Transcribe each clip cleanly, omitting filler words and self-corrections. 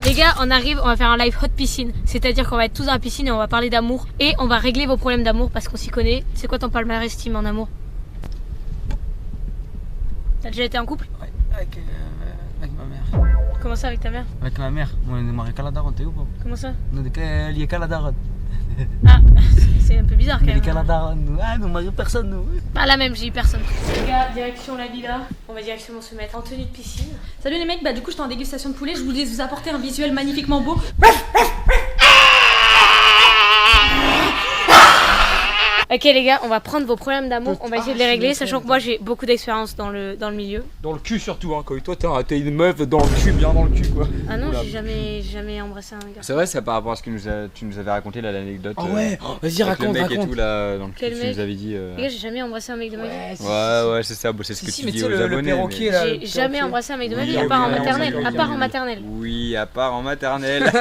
Les gars, on arrive, on va faire un live hot piscine. C'est-à-dire qu'on va être tous dans la piscine et on va parler d'amour. Et on va régler vos problèmes d'amour parce qu'on s'y connaît. C'est quoi ton palmarès estime en amour? T'as déjà été en couple? Ouais, avec ma mère. Comment ça avec ta mère? Avec ma mère. Moi, on est marié qu'à la daronne, t'es où pas? Comment ça? On est liés qu'à la daronne. Ah, c'est un peu bizarre quand On est même. qu'à la daronne, nous. Ah, nous marions personne, nous. Pas la même, j'ai eu personne. Les gars, direction la villa. On va directement se mettre en tenue de piscine. Salut les mecs, bah du coup j'étais en dégustation de poulet, je voulais vous apporter un visuel magnifiquement beau. Ok les gars, on va prendre vos problèmes d'amour, on va essayer de les régler, sachant que moi j'ai beaucoup d'expérience dans le milieu. Dans le cul surtout, hein, quand toi t'es une meuf dans le cul, bien dans le cul quoi. Ah non, Oula. j'ai jamais embrassé un gars. C'est vrai, c'est par rapport à ce que tu nous avais raconté là, l'anecdote. Ah ouais, vas-y, avec le raconte, mec raconte. et tout là, dans le cul, Quel tu mec nous avais dit. Les gars, j'ai jamais embrassé un mec de ma vie. Ouais, c'est ça, c'est ce que Si, tu mais dis tu sais, aux le abonnés. perroquet mais- là. J'ai jamais embrassé un mec de ma Oui, vie, à part en ok, maternelle. ok, À part en ok. maternelle. Oui, à part en maternelle.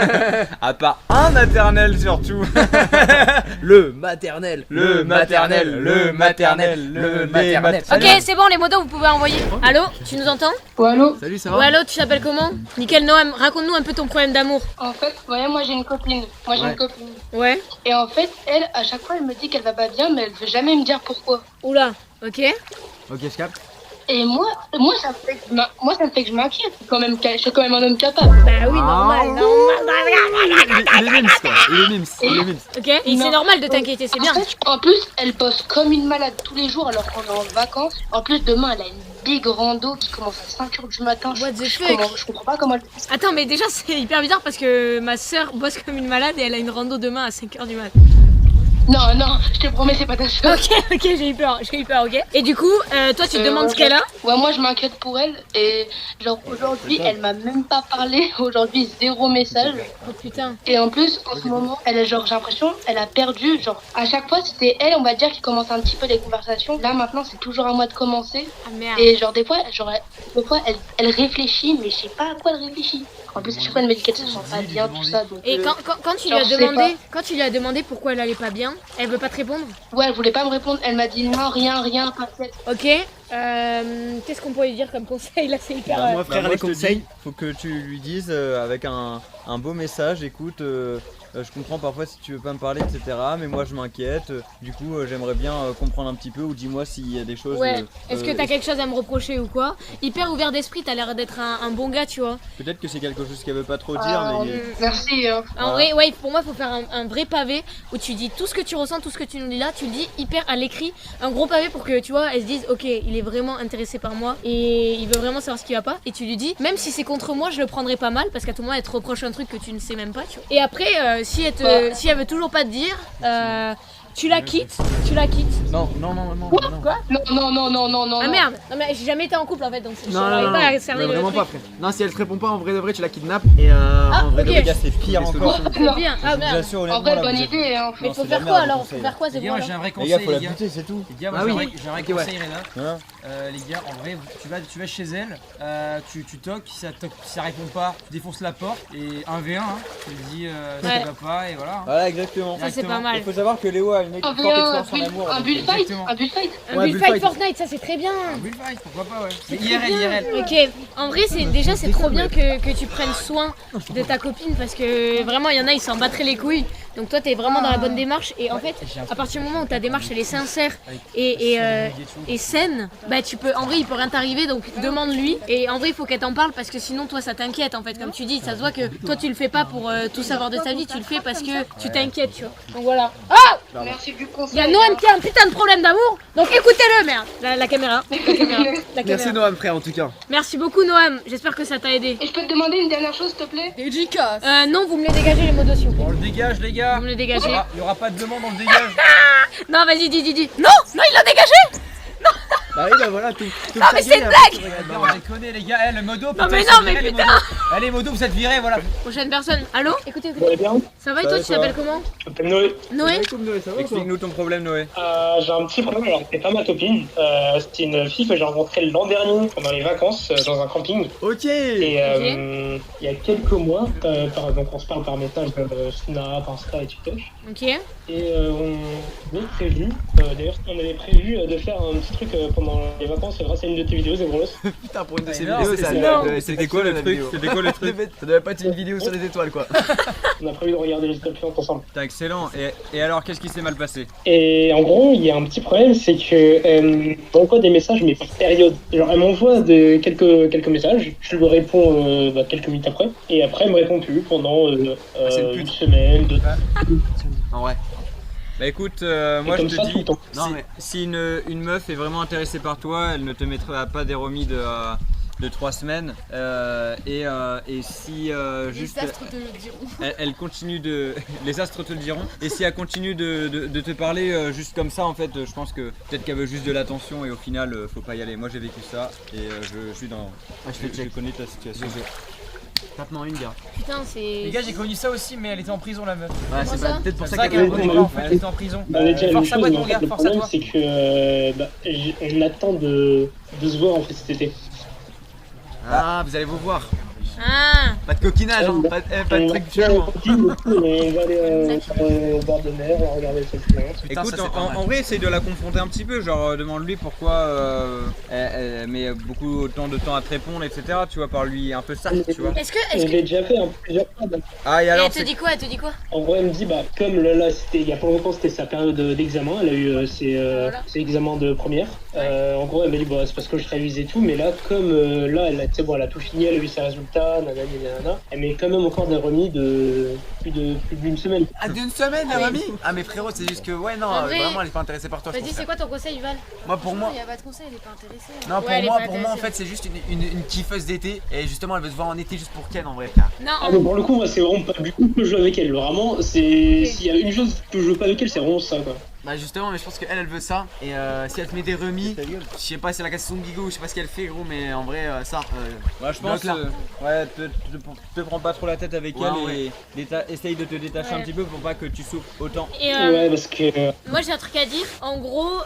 À part un maternel surtout. Le maternel. Le maternel, le maternel, le maternel. Ok, c'est bon, les modos, vous pouvez envoyer. Allô, tu nous entends? Ouais, allô. Salut, ça Ouais, va? allô, tu t'appelles comment? Nickel Noam, raconte-nous un peu ton problème d'amour. En fait, ouais, moi j'ai une copine. Ouais. Ouais. Et en fait, elle, à chaque fois, elle me dit qu'elle va pas bien, mais elle veut jamais me dire pourquoi. Oula, ok. Ok, je capte. Et moi, ça me fait que je m'inquiète. Je suis quand même un homme capable. Bah oui, normal, Il est mims, quoi. Il est mims. Il est mims. Ok, et c'est Non. normal de t'inquiéter, c'est bien. En plus, elle bosse comme une malade tous les jours alors qu'on est en vacances. En plus, demain, elle a une big rando qui commence à 5h du matin. What the Je fuck? comprends pas comment elle... Attends, mais déjà, c'est hyper bizarre parce que ma soeur bosse comme une malade et elle a une rando demain à 5h du mat. Non, je te promets, c'est pas ta soeur. Ok, j'ai eu peur, ok. Et du coup, toi, tu te demandes ce qu'elle a? Ouais, moi je m'inquiète pour elle. Et genre aujourd'hui, elle m'a même pas parlé. Aujourd'hui, 0 message. Oh putain. Et en plus, en ce moment, elle, genre, j'ai l'impression, elle a perdu. Genre, à chaque fois, c'était elle, on va dire, qui commence un petit peu les conversations. Là, maintenant, c'est toujours à moi de commencer. Ah merde. Et genre, des fois, elle réfléchit, mais je sais pas à quoi elle réfléchit. En plus, à chaque fois, elle me dit qu'elle se sent pas bien, tout ça. Donc, Et quand tu lui genre, as je sais demandé, quand tu lui as demandé pourquoi elle allait pas bien, elle veut pas te répondre? ouais, elle voulait pas me répondre. Elle m'a dit non, rien, t'inquiète. Ok. Qu'est-ce qu'on pourrait lui dire comme conseil là? C'est hyper. Moi, frère, Moi, les je te conseils. dis, faut que tu lui dises avec un beau message, écoute, je comprends parfois si tu veux pas me parler, etc. Mais moi je m'inquiète, du coup j'aimerais bien comprendre un petit peu ou dis-moi s'il y a des choses. Ouais. Est-ce que t'as quelque chose à me reprocher ou quoi? Hyper ouvert d'esprit, t'as l'air d'être un bon gars, tu vois. Peut-être que c'est quelque chose qu'elle veut pas trop dire, Ah, mais. merci. Hein. En vrai, ouais, pour moi, il faut faire un vrai pavé où tu dis tout ce que tu ressens, tout ce que tu nous dis là, tu le dis hyper à l'écrit. Un gros pavé pour que tu vois, elle se dise, ok, il est vraiment intéressé par moi et il veut vraiment savoir ce qui va pas. Et tu lui dis, même si c'est contre moi, je le prendrai pas mal parce qu'à tout moment, elle te reproche un truc que tu ne sais même pas, tu vois. Et après, si elle veut toujours pas te dire, tu la quittes. Non. Quoi? Non. Ah merde, non mais j'ai jamais été en couple en fait, donc je Non, n'arrive non, pas à non, cerner le vraiment truc. pas, frère. Non, si elle te répond pas, en vrai de vrai, tu la kidnappes. Et en vrai de ok. vrai, Les gars, c'est pire encore. C'est bien, ah Je vous merde. assure, En honnêtement, vrai, là, bonne vous êtes- idée. Hein. Mais Non, faut c'est de la faire merde, quoi je alors? conseille. Faut faire quoi, c'est Les gars, bon moi j'ai alors? un vrai Les conseil, gars, faut la les gars. buter, c'est tout. Les gars, moi Ah j'ai un oui. vrai- j'ai un vrai Ok, ouais. conseil, Rena. Hein Les gars, en vrai, tu vas chez elle, tu toques, si ça répond pas, tu défonces la porte et 1v1, hein, tu lui dis Ouais. ça va pas et voilà. Voilà, exactement. Ça c'est pas mal. Il faut savoir que Léo a une forte expérience en amour. Un donc, bullfight. exactement. Un bullfight. Un Ouais, bullfight bullfight. Fortnite, ça c'est très bien. Un bullfight, pourquoi pas, ouais. Mais Très IRL. bien. Ok, en vrai c'est trop bien que tu prennes soin de ta copine parce que vraiment il y en a ils s'en battraient les couilles. Donc toi t'es vraiment dans la bonne démarche et en fait à partir du moment où ta démarche elle est sincère et saine, bah tu peux, en vrai il peut rien t'arriver donc demande-lui et en vrai il faut qu'elle t'en parle parce que sinon toi ça t'inquiète en fait comme tu dis, ça se voit que toi tu le fais pas pour tout savoir de ta vie, tu le fais parce que tu t'inquiètes tu vois. Donc voilà. Ah, Merci du il conseil. y a Noam qui a un putain de problème d'amour donc écoutez-le merde. La caméra. La Merci caméra. Noam, frère, en tout cas. Merci beaucoup Noam, j'espère que ça t'a aidé. Et je peux te demander une dernière chose, s'il te plaît? Non, vous me les dégagez les modos s'il vous plaît. On le dégage, les gars. Vous me le dégagez. Il y aura pas de demande, on le dégage. Non, vas-y, dis. Non, il l'a dégagé. Bah oui, bah voilà, tout. Non, mais c'est une blague. Non, on déconne, les gars. Le modo, putain, mais ils non, sont mais virés, les putain. modos. Allez, modo, vous êtes virés, voilà. Prochaine personne. Allô? Écoutez. bien. Ça va et toi, tu t'appelles comment? Je m'appelle Noé. Noé? Ça va, Explique-nous ton problème, Noé. J'ai un petit problème, alors c'est pas ma copine. C'était une fille que j'ai rencontrée l'an dernier pendant les vacances dans un camping. Ok. Et il y a quelques mois, donc on se parle par message Snap, Insta et TikTok. Ok. Et on avait prévu, d'ailleurs on avait prévu de faire un petit truc pendant pendant les vacances grâce à une de tes vidéos, Zebros. Putain, pour une de ces non, vidéos, c'est ça énorme. doit être- C'était quoi le truc C'était quoi le truc Ça devait pas être une vidéo sur les étoiles quoi. On a prévu de regarder les étoiles filantes ensemble. Putain, excellent. Et alors, qu'est-ce qui s'est mal passé? Et en gros, il y a un petit problème, c'est que elle m'envoie des messages, mais par période. Genre, elle m'envoie quelques messages, je lui réponds quelques minutes après, et après, elle me répond plus pendant c'est une pute. une semaine, 2. En vrai. Bah écoute, moi je comme ça, te tout le dis, temps. Non, mais- si une meuf est vraiment intéressée par toi, elle ne te mettra pas des remis de 3 semaines. Et si juste. Les astres te le diront. Elle continue de. Les astres te le diront. Et si elle continue de te parler juste comme ça, en fait, je pense que peut-être qu'elle veut juste de l'attention et au final, faut pas y aller. Moi j'ai vécu ça et je suis dans. Je connais ta situation. Tape-moi une, gars. Putain, c'est. Les gars, j'ai connu ça aussi, mais elle était en prison la meuf. Ouais, c'est ça peut-être pour C'est ça ça qu'elle qu'elle a comprenait pas en fait, elle était en prison. Bah, déjà, la même Force à chose, moi, mais mon en gars, fait, le force à problème, toi. c'est que on attend de se voir en fait cet été. Ah, vous allez vous voir. Ah. Pas de coquinage, hein. Pas de On truc va chelou. hein. on va aller au bord de mer, on va regarder cette plante. Putain, Écoute, ça, c'est pas mal. en vrai, essaye de la confronter un petit peu. Genre, demande-lui pourquoi elle met beaucoup autant de temps à te répondre, etc. Tu vois, par lui un peu ça, tu vois. Est-ce que. Je l'ai déjà fait plusieurs fois. donc. Ah, et Et alors, elle te dit quoi? Elle te dit quoi? En vrai, elle me dit, comme là c'était il y a pas longtemps, c'était sa période d'examen, elle a eu ses examens de première. En gros, elle m'a dit, c'est parce que je révise et tout, mais là, comme là, elle a tout fini, elle a eu ses résultats, nanana, elle met quand même encore des remis de plus d'une semaine. Ah, d'une semaine, la mamie? Ah, mais frérot, c'est juste que, ouais, non, En vrai- vraiment, elle est pas intéressée par toi. je Vas-y, pense. c'est quoi ton conseil, Val? Moi, pour moi. Il n'y a pas de conseil, elle est pas intéressée. hein. Non, Ouais, elle est pas pour moi, en intéressée. fait, c'est juste une kiffeuse d'été. Et justement, elle veut se voir en été juste pour Ken, en vrai, frère. Non, Ah, mais pour le coup, moi, c'est vraiment pas du tout que je joue avec elle. Vraiment, s'il y a une chose que je joue pas avec elle, c'est vraiment ça, quoi. Bah, justement, mais je pense qu'elle, elle veut ça. Et si elle te met des remis, je sais pas si elle a cassé son bigot, je sais pas ce qu'elle fait, gros, mais en vrai, ça. moi, je pense, bloque-la. ouais, te prends pas trop la tête avec Ouais, elle et essaye de te détacher un petit peu pour pas que tu souffres autant. et Ouais, parce que. moi j'ai un truc à dire. En gros,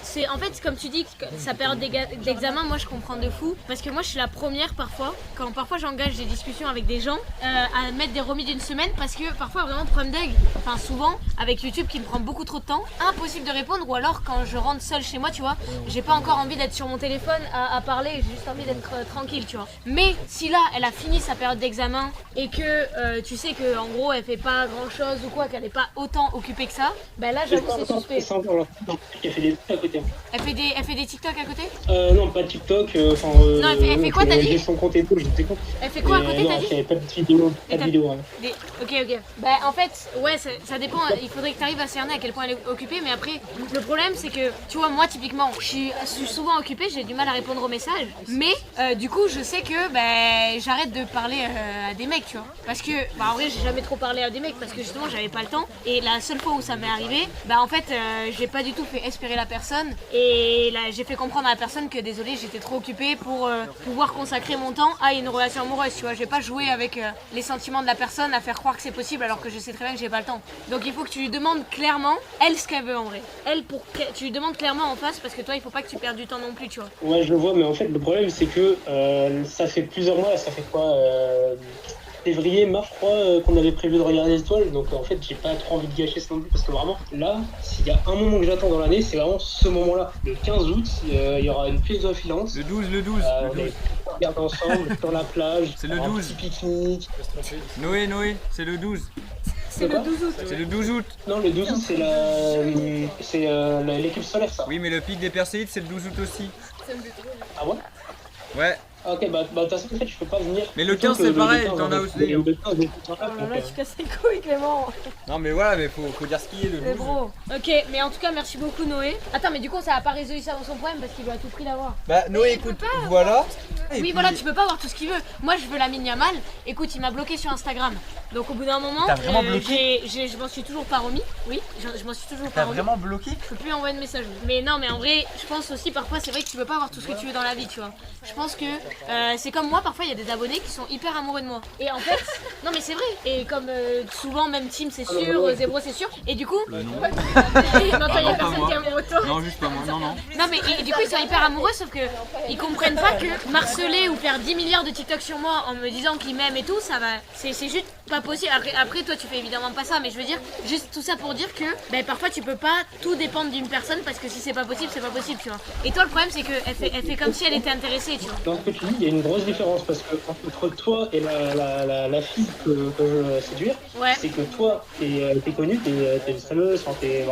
c'est en fait comme tu dis, que sa période d'examen, moi je comprends de fou. Parce que moi je suis la première parfois, quand parfois j'engage des discussions avec des gens, à mettre des remis d'une semaine. Parce que parfois vraiment problème d'aigle, enfin souvent avec YouTube qui me prend beaucoup trop de temps, impossible de répondre. Ou alors quand je rentre seule chez moi, tu vois, j'ai pas encore envie d'être sur mon téléphone à parler, j'ai juste envie d'être tranquille, tu vois. Mais si là elle a fini sa période d'examen et que tu sais que en gros elle fait pas grand chose ou quoi, qu'elle est pas autant occupée que ça, bah là j'avoue c'est suspect. Non, elle fait des trucs à côté. Elle fait des TikTok à côté? Non, pas TikTok. Non, elle fait quoi, t'as dit? J'ai son compte et tout, j'étais con. Elle fait quoi à côté, Non, t'as dit? il y avait pas de vidéo. Pas de vidéo, hein. Ok. Bah en fait, ouais, ça dépend. Il faudrait que tu arrives à cerner à quel point elle est occupée. Mais après, le problème c'est que, tu vois, moi typiquement, je suis souvent occupée, j'ai du mal à répondre aux messages. Mais du coup, je sais que j'arrête de parler à des mecs, tu vois. Parce que, en vrai, j'ai jamais trop parlé à des mecs parce que justement, j'avais pas le temps. Et la seule fois où ça m'est arrivé, en fait, j'ai pas du tout fait espérer la personne. Et là, j'ai fait comprendre à la personne que désolé, j'étais trop occupée pour pouvoir consacrer mon temps à une relation amoureuse, tu vois. Je vais pas jouer avec les sentiments de la personne à faire croire que c'est possible alors que je sais très bien que j'ai pas le temps. Donc il faut que tu lui demandes clairement, elle, ce qu'elle veut en vrai. Elle, tu lui demandes clairement en face parce que toi, il faut pas que tu perdes du temps non plus, tu vois. Ouais, je le vois, mais en fait, le problème, c'est que ça fait plusieurs mois, ça fait quoi février, mars, je crois, qu'on avait prévu de regarder les étoiles. Donc en fait, j'ai pas trop envie de gâcher ça non plus parce que vraiment, là, s'il y a un moment que j'attends dans l'année, c'est vraiment ce moment-là. Le 15 août, il y aura une prise de filance. Le 12. On est regarder ensemble sur la plage. C'est le un 12. petit pique-nique. Noé, c'est le 12. C'est quoi? C'est le 12 août. Non, le 12 août, c'est l'éclipse solaire, ça. Oui, mais le pic des Perséides, c'est le 12 août aussi. Ah ouais? Ouais. Ok, de toute façon, en fait, je peux pas venir. Mais le plutôt 15, que c'est le pareil, 15, t'en as aussi. Le 15, je peux pas, Oh là là, donc, tu casses les couilles, Clément. Non, mais voilà, mais faut dire ce qui est le 12. Mais bro. Ok, mais en tout cas, merci beaucoup, Noé. Attends, mais du coup, ça a pas résolu son problème parce qu'il veut à tout prix l'avoir. Bah, Noé, écoute, voilà. Oui, voilà, tu peux pas avoir tout ce qu'il veut. Moi, je veux la mine Yamal. Écoute, il m'a bloqué sur Instagram. Donc, au bout d'un moment, T'as vraiment bloqué je m'en suis toujours pas remis. Oui, je m'en suis toujours pas T'as remis. vraiment bloqué? Je peux plus envoyer de message. Mais non, mais en vrai, je pense aussi parfois, c'est vrai que tu peux pas avoir tout ce que tu veux dans la vie, tu vois. Je pense que c'est comme moi, parfois, il y a des abonnés qui sont hyper amoureux de moi. Et en fait, Non mais c'est vrai. Et comme souvent même Tim c'est sûr, Zébro c'est sûr. Et du coup. Non. Non, toi y a pas personne moi. qui est amoureux de toi. Non, juste pas moi. Non. Non mais et du coup ils sont hyper amoureux sauf que ils comprennent pas que marceler ou faire 10 milliards de TikTok sur moi en me disant qu'ils m'aiment et tout, ça va. C'est juste pas possible. Après toi tu fais évidemment pas ça, mais je veux dire juste tout ça pour dire que parfois tu peux pas tout dépendre d'une personne parce que si c'est pas possible, c'est pas possible, tu vois. Et toi le problème c'est que elle fait comme si elle était intéressée, tu vois. Dans ce que tu dis, il y a une grosse différence parce que entre toi et la fille que je veux séduire, Ouais. c'est que toi, t'es connu, t'es une streameuse, enfin t'es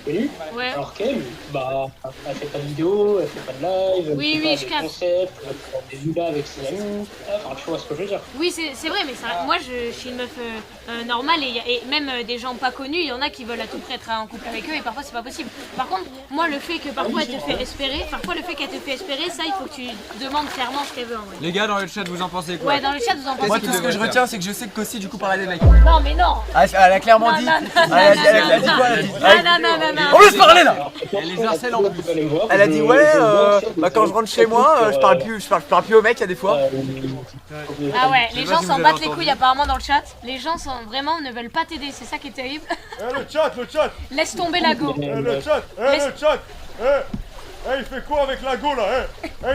connu, Ouais. alors qu'elle, elle fait pas de vidéo, elle fait pas de live, Oui, elle oui, fait je pas capte. de concepts, elle fait des villas avec ses amis, enfin tu vois ce que je veux dire. Oui, c'est vrai, mais ça, moi je suis une meuf normale et même des gens pas connus, il y en a qui veulent à tout prix être en couple avec eux et parfois c'est pas possible. Par contre, moi le fait que parfois elle te fait espérer, ça il faut que tu demandes clairement ce qu'elle veut en vrai. Les gars, dans le chat, vous en pensez quoi? Ouais, dans le chat vous en pensez Moi, quoi? tout ce que je retiens, c'est que je sais que Kossi, du coup, parlait des mecs. Non mais non. Ah, elle a clairement dit. Non, Elle a dit quoi? Elle a dit. Non. On veut se parler là. Elle les harcèle en plus. Elle a dit ouais, quand je rentre chez moi, je parle plus aux mecs, il y a des fois. Ah ouais, les sais pas gens si s'en vous battent avez les couilles apparemment dans le chat. Les gens vraiment ne veulent pas t'aider, c'est ça qui est terrible. Le chat. Laisse tomber la go. Le chat. Il fait quoi avec la go là?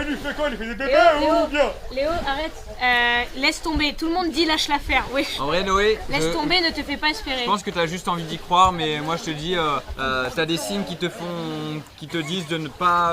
Il lui fait quoi? Il fait des bébés ou bien? Léo, arrête. Laisse tomber. Tout le monde dit lâche l'affaire. Oui. En vrai, Noé, Laisse tomber, ne te fais pas espérer. je pense que t'as juste envie d'y croire, mais moi je te dis, t'as des signes qui te disent de ne pas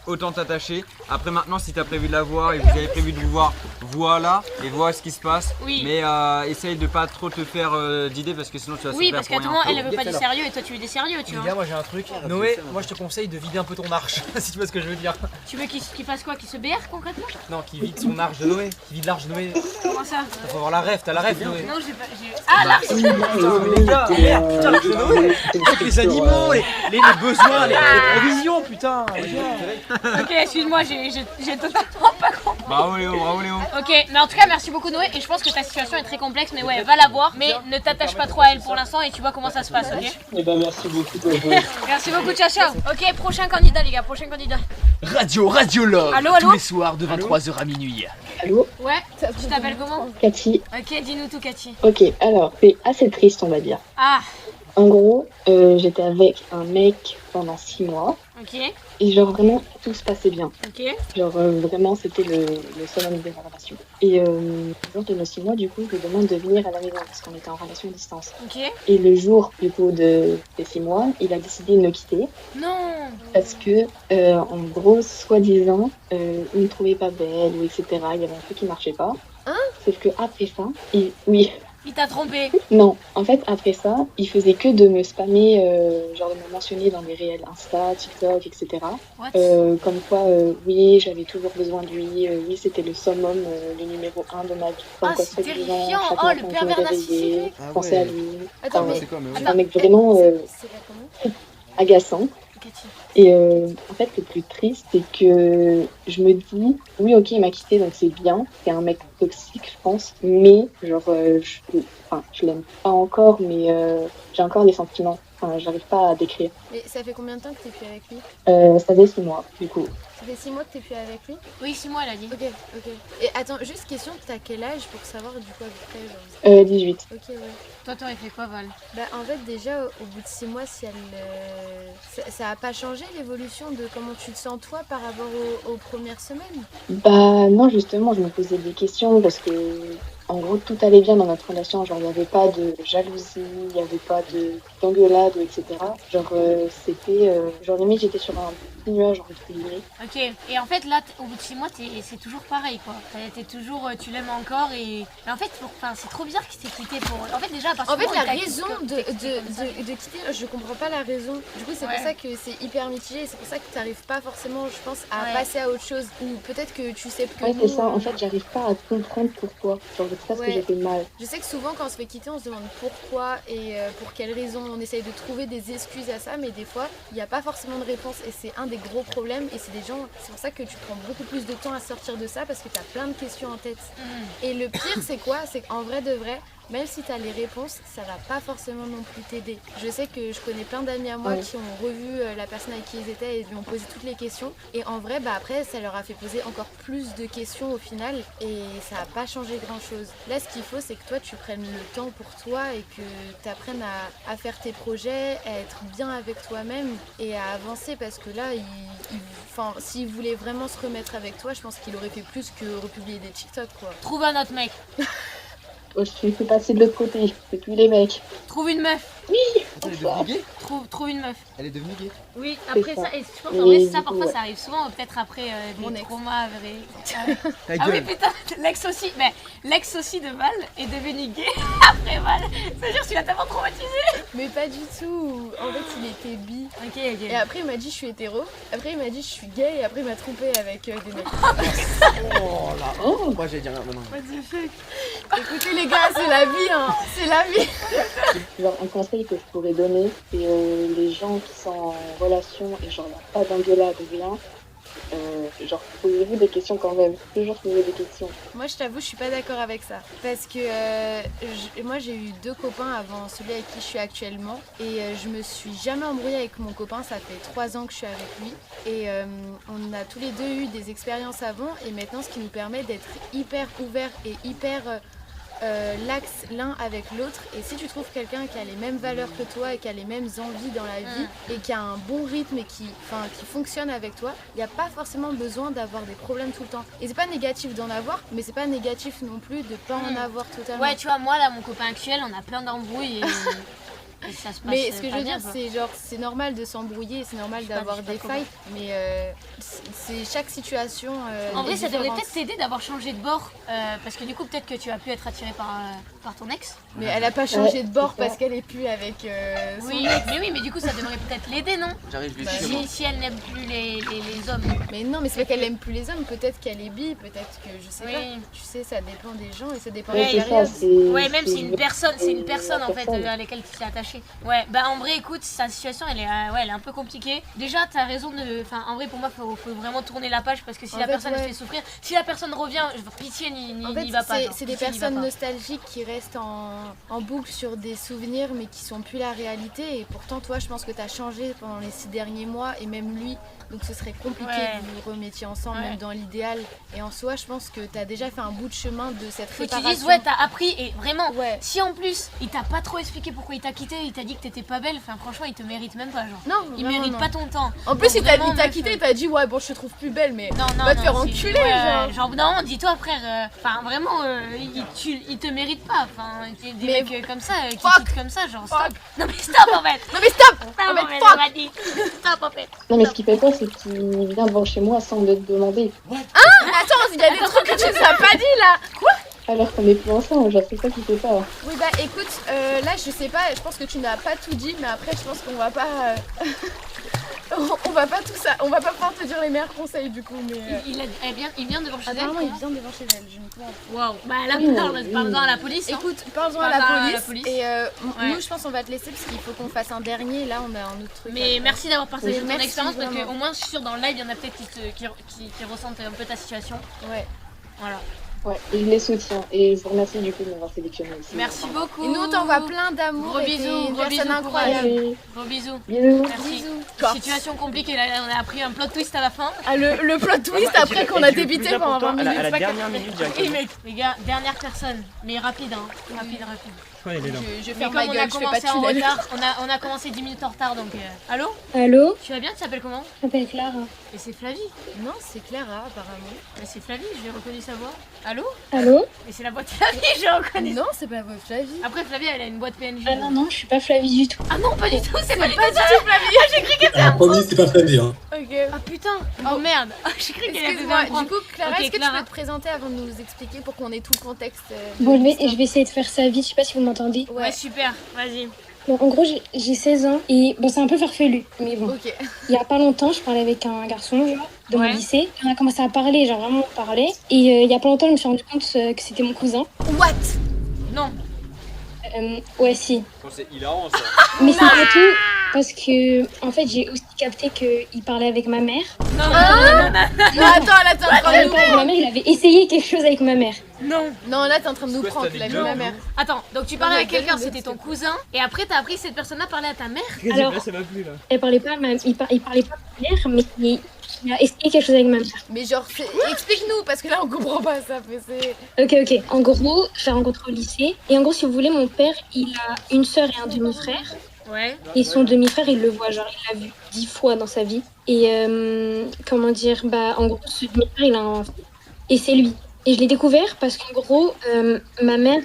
autant t'attacher. Après maintenant, si t'as prévu de la voir et vous avez prévu de vous voir, voilà et vois ce qui se passe. Oui. Mais essaye de pas trop te faire d'idées parce que sinon tu vas se Oui, faire parce pour qu'à tout rien. moment, elle veut pas du sérieux et toi tu veux des sérieux, tu Les vois. gars, moi j'ai un truc. Noé, moi je te conseille de vider un peu ton arche, si tu vois ce que je veux dire. Tu veux qu'il fasse quoi? Qu'il se BR concrètement? Non, qui vide son arche de Noé. Qui vide l'arche de Noé. Comment ça? Faut avoir la rêve, t'as la rêve, Noé. Non, j'ai pas. Ah, l'arche! Putain, mais les gars, merde, putain, l'arche de Noé. Avec les animaux, les besoins, les provisions, putain. Les gars. Ok, excuse-moi, j'ai totalement pas compris. Bravo Léo. Ok, mais en tout cas, merci beaucoup Noé. Et je pense que ta situation est très complexe, mais ouais, va la voir. Mais ne t'attache pas trop à elle pour l'instant et tu vois comment ça se passe, ok? Et merci beaucoup. Merci beaucoup, ciao. Ok, prochain candidat, les gars, prochain candidat. Radiologue. Allô Tous les soirs de 23h à minuit. Allô, Ouais, tu t'appelles comment? Cathy. Ok, dis-nous tout, Cathy. Ok, alors, c'est assez triste, on va dire. Ah, En gros, j'étais avec un mec pendant 6 mois. ok, Et genre, vraiment, tout se passait bien. ok. Genre, vraiment, c'était le summum de la relation. Et le jour de nos 6 mois, du coup, je lui demande de venir à la maison parce qu'on était en relation à distance. Ok. Et le jour, du coup, des 6 mois, il a décidé de me quitter Non. parce que, en gros, soi-disant, il me trouvait pas belle ou etc. Il y avait un truc qui marchait pas. Sauf que après ça, oui. Il t'a trompé. Non, en fait, après ça, il faisait que de me spammer, genre de me mentionner dans les réels Insta, TikTok, etc. What? Comme quoi, oui, j'avais toujours besoin de lui, oui, c'était le summum, le numéro 1 de ma vie. Comme Ah, quoi, c'est soi-disant, terrifiant. chaque Oh, matin, le je pervers me réveillais, narcissique. je pensais à lui. Attends, Enfin, mais. C'est quoi, mais c'est un mec vraiment C'est là comment? agaçant. Cathy. Et en fait, le plus triste, c'est que je me dis, oui, ok, il m'a quitté, donc c'est bien. C'est un mec toxique, je pense. Mais, genre, je l'aime pas encore, mais j'ai encore des sentiments. Enfin, j'arrive pas à décrire. Mais ça fait combien de temps que t'es plus avec lui? Ça fait 6 mois, du coup. Ça fait 6 mois que t'es plus avec lui? Oui, 6 mois, elle a dit. Ok. Et attends, juste question, t'as quel âge pour savoir du coup à peu près genre... 18. Ok, ouais. Toi, t'aurais fait quoi, Val? Bah en fait déjà au bout de 6 mois, si elle, ça a pas changé l'évolution de comment tu te sens toi par rapport aux premières semaines? Bah non, justement, je me posais des questions parce que, en gros, tout allait bien dans notre relation. Genre, il n'y avait pas de jalousie, il n'y avait pas d'engueulade, etc. Genre, c'était... genre, limite, j'étais sur un petit nuage, entre guillemets. Ok, et en fait là, au bout de 6 mois, c'est toujours pareil quoi. T'es toujours, tu l'aimes encore et en fait, c'est trop bizarre qu'il s'est quitté pour. En fait déjà, à partir En du fait, moment où la il t'a raison de quitter, je comprends pas la raison. Du coup, c'est Ouais. pour ça que c'est hyper mitigé et c'est pour ça que t'arrives pas forcément, je pense, à Ouais. passer à autre chose. Ou peut-être que tu sais que Ouais, nous, c'est ça. En fait, j'arrive pas à comprendre pourquoi. Genre, je sais pas ce que Ouais. j'ai fait de mal. Je sais que souvent quand on se fait quitter, on se demande pourquoi et pour quelles raisons. On essaye de trouver des excuses à ça, mais des fois, il n'y a pas forcément de réponse et c'est un des gros problèmes. Et c'est des gens, c'est pour ça que tu prends beaucoup plus de temps à sortir de ça parce que tu as plein de questions en tête. Et le pire, c'est quoi? C'est qu'en vrai de vrai, même si tu as les réponses, ça va pas forcément non plus t'aider. Je sais que je connais plein d'amis à moi qui ont revu la personne avec qui ils étaient et lui ont posé toutes les questions. Et en vrai, après, ça leur a fait poser encore plus de questions au final et ça n'a pas changé grand-chose. Là, ce qu'il faut, c'est que toi, tu prennes le temps pour toi et que tu apprennes à faire tes projets, à être bien avec toi-même et à avancer parce que là, s'il voulait vraiment se remettre avec toi, je pense qu'il aurait fait plus que republier des TikTok, quoi. Trouve un autre mec. Je suis fait passer de l'autre côté, c'est plus les mecs. Trouve une meuf. Oui. Attends, elle est devenue gay? Trouve une meuf. Elle est devenue gay? Oui, après ça. ça, et je pense en vrai, Et ça du coup, parfois ouais. ça arrive souvent, peut-être après Mon des ex. traumas avérés. Ta Ah oui, gueule. putain, l'ex aussi de Val est devenu gay après Val. C'est-à-dire que tu l'as tellement traumatisé. Mais pas du tout. En fait, il était bi. Ok. Et après, il m'a dit je suis hétéro. Après, il m'a dit je suis gay. Et après, il m'a trompé avec des mecs. Oh là. Moi j'ai dit rien maintenant. Écoutez, les gars, c'est la vie, hein. C'est la vie. Genre, un conseil que je pourrais donner, c'est les gens qui sont en relation et genre, pas d'engueulade, rien. Genre, posez-vous des questions quand même. Toujours poser des questions. Moi, je t'avoue, je suis pas d'accord avec ça. Parce que moi, j'ai eu 2 copains avant celui avec qui je suis actuellement. Et je me suis jamais embrouillée avec mon copain. Ça fait 3 ans que je suis avec lui. Et on a tous les deux eu des expériences avant. Et maintenant, ce qui nous permet d'être hyper ouverts et hyper l'axe l'un avec l'autre. Et si tu trouves quelqu'un qui a les mêmes valeurs que toi et qui a les mêmes envies dans la vie et qui a un bon rythme et qui fonctionne avec toi, il n'y a pas forcément besoin d'avoir des problèmes tout le temps. Et c'est pas négatif d'en avoir, mais c'est pas négatif non plus de pas en avoir totalement. Ouais, tu vois, moi là, mon copain actuel, on a plein d'embrouilles et ça se passe. Mais ce que je pas veux bien, dire, quoi. c'est genre, c'est normal de s'embrouiller, c'est normal Je sais d'avoir pas des comment. fights, mais c'est chaque situation. En vrai, est ça devrait différente. peut-être t'aider d'avoir changé de bord parce que du coup, peut-être que tu as pu être attiré par ton ex. Mais elle a pas changé de bord c'est ça. parce qu'elle est plus avec son Oui, ex. mais du coup, ça devrait peut-être l'aider, non? J'arrive, je vais Bah, chez moi. Si elle n'aime plus les hommes. Mais non, mais c'est pas qu'elle aime plus les hommes, peut-être qu'elle est bi, peut-être que je sais Oui. pas. Tu sais, ça dépend des gens et ça dépend Ouais, des c'est ça, périodes. Ouais, même c'est une personne, en fait personne. à laquelle tu t'es attaché. Ouais, bah en vrai, écoute, sa situation elle est un peu compliquée. Déjà, t'as raison de. Enfin, en vrai, pour moi, faut vraiment tourner la page parce que si En la fait, personne ouais. se fait souffrir, si la personne revient, pitié, En fait, n'y va pas. genre. c'est des Pitié, n'y va personnes pas. nostalgiques qui restent en boucle sur des souvenirs mais qui sont plus la réalité. Et pourtant, toi, je pense que tu as changé pendant les 6 derniers mois et même lui. Donc ce serait compliqué Ouais. que vous vous remettiez ensemble, Ouais. même dans l'idéal. Et en soi, je pense que tu as déjà fait un bout de chemin de cette Faut que tu réparation. dises, ouais, t'as appris et vraiment, Ouais. si en plus il t'a pas trop expliqué pourquoi il t'a quitté, il t'a dit que t'étais pas belle, enfin, franchement, il te mérite même pas, genre. Non, Il vraiment, mérite non. pas ton temps. En plus, Donc, il t'a vraiment, meuf, quitté, il t'a dit ouais, bon, je te trouve plus belle, mais Non, va te faire c'est- enculer, ouais, genre. non, dis-toi frère, enfin vraiment, il te mérite pas, enfin, des Mais mecs comme ça, qui fuck. quittent comme ça, genre Fuck. stop. Non mais stop en fait. Non mais stop. Stop Non, mais en fait, fuck. on m'a dit. Stop en fait. Non, mais ce qui fait peur, c'est qu'il vient devant chez moi sans me demander. Mais attends, il y a des trucs que tu nous as pas dit là. Alors qu'on est plus ensemble, genre, c'est ça qui fait peur. Oui bah écoute, là je sais pas, je pense que tu n'as pas tout dit, mais après je pense qu'on va pas, on va pas tout ça, on va pas pouvoir te dire les meilleurs conseils du coup, mais. Il vient devant chez elle. Apparemment il vient devant chez elle, je ne comprends pas. Waouh. Bah là, Oui, parle-en à la police. hein. Écoute, parlons à Parle-en la police. Et Ouais. nous je pense qu'on va te laisser parce qu'il faut qu'on fasse un dernier. Là on a un autre truc. à Mais faire. merci d'avoir partagé ton Merci, expérience parce vraiment. qu'au moins je suis sûre dans le live il y en a peut-être qui ressentent un peu ta situation. Ouais. Voilà. Ouais, et je les soutiens. Et je vous remercie du coup de m'avoir sélectionné aussi. Merci beaucoup. Et nous on t'envoie plein d'amour. Gros et bisous, t'es une gros personne bisous, incroyable. Allez, Gros bisous. bisous. Merci. Bisous. Situation compliquée, là on a appris un plot twist à la fin. Ah, le plot twist après qu'on a débité pendant 20 minutes. À la dernière minute Oui, directement. mais les gars, dernière personne, mais rapide, hein. Rapide. Ouais, il est là. Je Mais ferme comme ma on a gueule, je fais pas commencé de en tunnel. retard, on a commencé 10 minutes en retard donc. Allô? Allô, Tu vas bien? Tu t'appelles comment? je m'appelle Clara. Et c'est Flavie. Non, c'est Clara apparemment. Mais c'est Flavie, j'ai reconnu sa voix. Allô? Allô? Et c'est la boîte Flavie, j'ai reconnu. Non, c'est pas votre Flavie. Après Flavie, elle a une boîte PNJ. Ah non, non, je suis pas Flavie du tout. Ah non, pas du tout, c'est pas du tout Pas ça. du tout Flavie. J'ai cru qu'elle faisait un Promis, c'est pas Flavie, hein. Ok. Ah putain. Oh merde. Ah, j'ai cru qu'elle faisait Excuse-moi, un du prank. coup, Clara, Ok, est-ce que Clara. tu peux te présenter avant de nous expliquer pour qu'on ait tout le contexte de Bon, l'histoire. je vais essayer de faire ça vite, je sais pas si vous m'entendez. Ouais, super, vas-y. Donc en gros, j'ai 16 ans et bon, c'est un peu farfelu, mais bon. Ok. Il y a pas longtemps, je parlais avec un garçon genre, de Ouais. mon lycée. On a commencé à parler, genre vraiment parler. Et il y a pas longtemps, je me suis rendu compte que c'était mon cousin. What? Non. Ouais, si. C'est hilarant ça. Mais c'est pas tout parce que en fait, j'ai aussi capté qu'il parlait avec ma mère. Non, attends, là t'es en train de nous Ma mère, il avait essayé quelque chose avec ma mère. Non. Non, là t'es en train de nous prendre, la vie de ma mère. Attends, donc tu parlais avec quelqu'un, c'était ton cousin, et après t'as appris que cette personne-là parlait à ta mère. Alors, elle parlait pas à il parlait pas à ma mère, mais il a essayé quelque chose avec ma mère. Mais genre, explique-nous, parce que là on comprend pas ça. Ok. En gros, je l'ai rencontré au lycée. Et en gros, si vous voulez, mon père, il a une sœur et un demi-frère. Ouais. Et son demi-frère, il le voit, genre, il l'a vu 10 fois dans sa vie. Et comment dire, en gros, ce demi-frère, il a un enfant. Et c'est lui. Et je l'ai découvert parce qu'en gros, ma mère,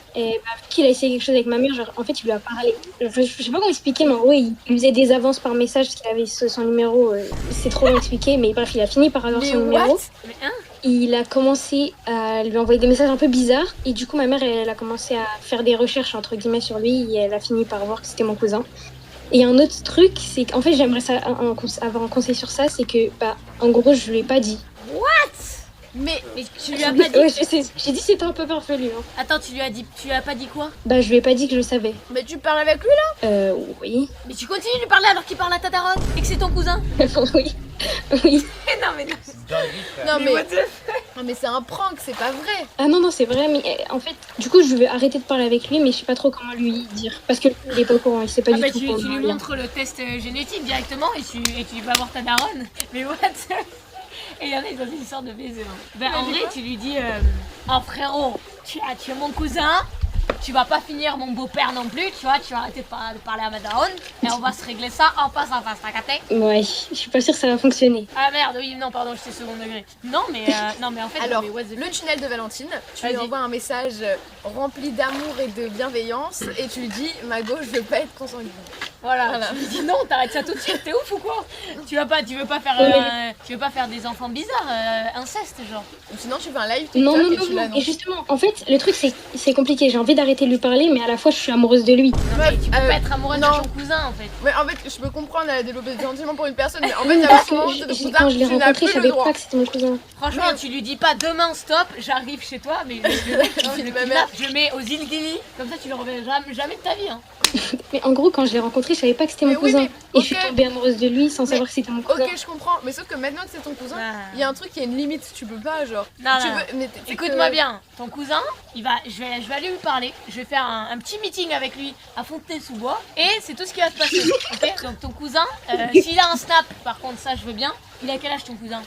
qu'il a essayé quelque chose avec ma mère, genre, en fait, il lui a parlé. Je sais pas comment expliquer, mais en gros, il lui faisait des avances par message parce qu'il avait son numéro. C'est trop long expliqué, mais bref, il a fini par avoir son numéro. Mais hein? Il a commencé à lui envoyer des messages un peu bizarres. Et du coup, ma mère, elle a commencé à faire des recherches, entre guillemets, sur lui. Et elle a fini par voir que c'était mon cousin. Et un autre truc, c'est qu'en fait, j'aimerais avoir un conseil sur ça, c'est que, en gros, je lui ai pas dit. What? Mais tu lui as pas dit? Ouais, je sais, j'ai dit c'était un peu farfelu. Hein. Attends, tu lui as pas dit quoi? Je lui ai pas dit que je savais. Mais tu parles avec lui là? Oui. Mais tu continues de lui parler alors qu'il parle à ta daronne et que c'est ton cousin? Oui. Non mais c'est un prank, c'est pas vrai. Ah non, c'est vrai, mais en fait, du coup, je vais arrêter de parler avec lui, mais je sais pas trop comment lui dire. Parce qu'il est pas au courant, il sait pas du tout. Tu lui montres le test génétique directement et tu vas voir ta daronne. Mais what? Et il y en a, ils ont une histoire de baiser. En vrai, tu lui dis frérot, tu es mon cousin, tu vas pas finir mon beau-père non plus, tu vois, tu vas arrêter de parler à ma daronne et on va se régler ça en face, t'as capté? Ouais, je suis pas sûre que ça va fonctionner. Ah merde, oui, non, pardon, j'étais second degré. Non, mais en fait. Alors, le tunnel de Valentine, tu lui envoies un message rempli d'amour et de bienveillance et tu lui dis Mago, je veux pas être consanguine. Voilà. Tu lui dis non, t'arrêtes ça tout de suite, t'es ouf ou quoi? Tu veux pas faire des enfants bizarres, inceste genre. Ou sinon tu fais un live TikTok non, et tu l'annonces. Et justement, en fait, le truc c'est compliqué, j'ai envie d'arrêter de lui parler, mais à la fois je suis amoureuse de lui. Non, mais tu peux pas être amoureuse de ton cousin en fait. Mais en fait, je peux comprendre, elle a développé des sentiments pour une personne, mais en fait, il y a un moment de ton cousin, quand je l'ai tu n'as rencontré, plus je le savais droit. pas que c'était mon cousin. Franchement, tu lui dis pas demain stop, j'arrive chez toi, mais je mets aux îles Gili, comme ça tu le reverras jamais de ta vie. Hein. Mais en gros, quand je l'ai rencontré, je savais pas que c'était mon cousin. Et je suis tombée amoureuse de lui sans savoir que c'était mon cousin. Ok, je comprends, mais sauf que maintenant que c'est ton cousin, il y a un truc, il y a une limite, tu peux pas, genre. Non. Écoute-moi bien, ton cousin, je vais aller lui parler, je vais faire un petit meeting avec lui à Fontenay-sous-Bois, et c'est tout ce qui va se passer. Ok, donc ton cousin, s'il a un snap, par contre, ça je veux bien. Il a quel âge ton cousin?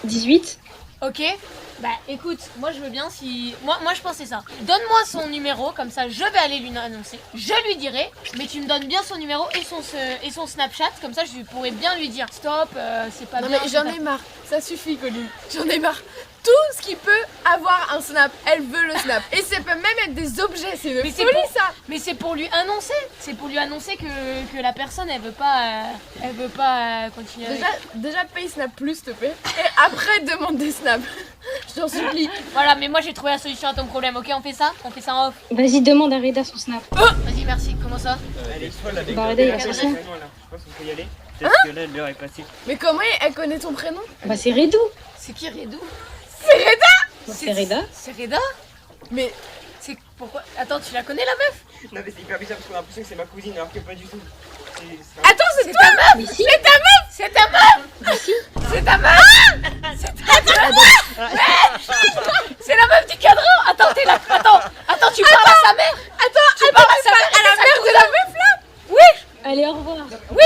18. Ok, écoute, moi je veux bien si... Moi je pensais ça. Donne-moi son numéro, comme ça je vais aller lui annoncer. Je lui dirai, mais tu me donnes bien son numéro et son Snapchat, comme ça je pourrais bien lui dire stop, c'est pas bien. Non mais j'en ai marre, ça suffit Colline, j'en ai marre. Tout ce qui peut avoir un snap, elle veut le snap. Et ça peut même être des objets, c'est une folie ça. Mais c'est pour lui annoncer, que la personne elle veut pas continuer. Déjà paye Snap Plus s'il te plaît. Et après demande des snaps. Je t'en supplie. Voilà, mais moi j'ai trouvé la solution à ton problème, ok? On fait ça en off. Vas-y, demande à Reda son snap. Vas-y, merci, comment ça? Elle est folle avec Reda, il a ça. fait ça. Je pense qu'on peut y aller. Peut-être que là l'heure est passée. Mais comment elle connaît ton prénom? C'est Redou. C'est qui Redou? C'est Reda! C'est Reda. C'est Reda? Mais c'est pourquoi? Attends, tu la connais la meuf? Non mais c'est hyper bizarre parce qu'on a l'impression que c'est ma cousine alors que pas du tout. Attends, c'est ta meuf! Si. C'est ta meuf! C'est ta meuf! Si. C'est ta meuf! C'est ta meuf! C'est la meuf du cadran! Attends, tu parles à sa mère? Attends, elle parle à la mère de la meuf là? Oui! Allez, au revoir. Oui.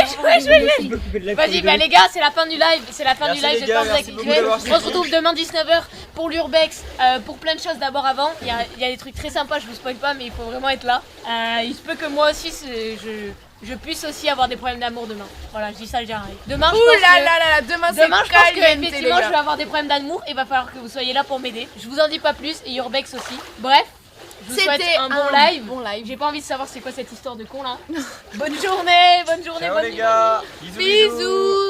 Vas-y, les gars, c'est la fin du live. Merci, les J'espère gars, que vous avez merci beaucoup kiffé. d'avoir On se retrouve demain 19h pour l'Urbex, pour plein de choses d'abord avant. Il y a des trucs très sympas, je vous spoil pas, mais il faut vraiment être là. Il se peut que moi aussi, je puisse aussi avoir des problèmes d'amour demain. Voilà, je dis ça, je dis rien. Demain, je pense que effectivement, je vais avoir des problèmes d'amour et il va falloir que vous soyez là pour m'aider. Je vous en dis pas plus, et Urbex aussi. Bref. Je vous souhaite un bon live. J'ai pas envie de savoir c'est quoi cette histoire de con là. Bonne journée. Ciao les gars. Bisous.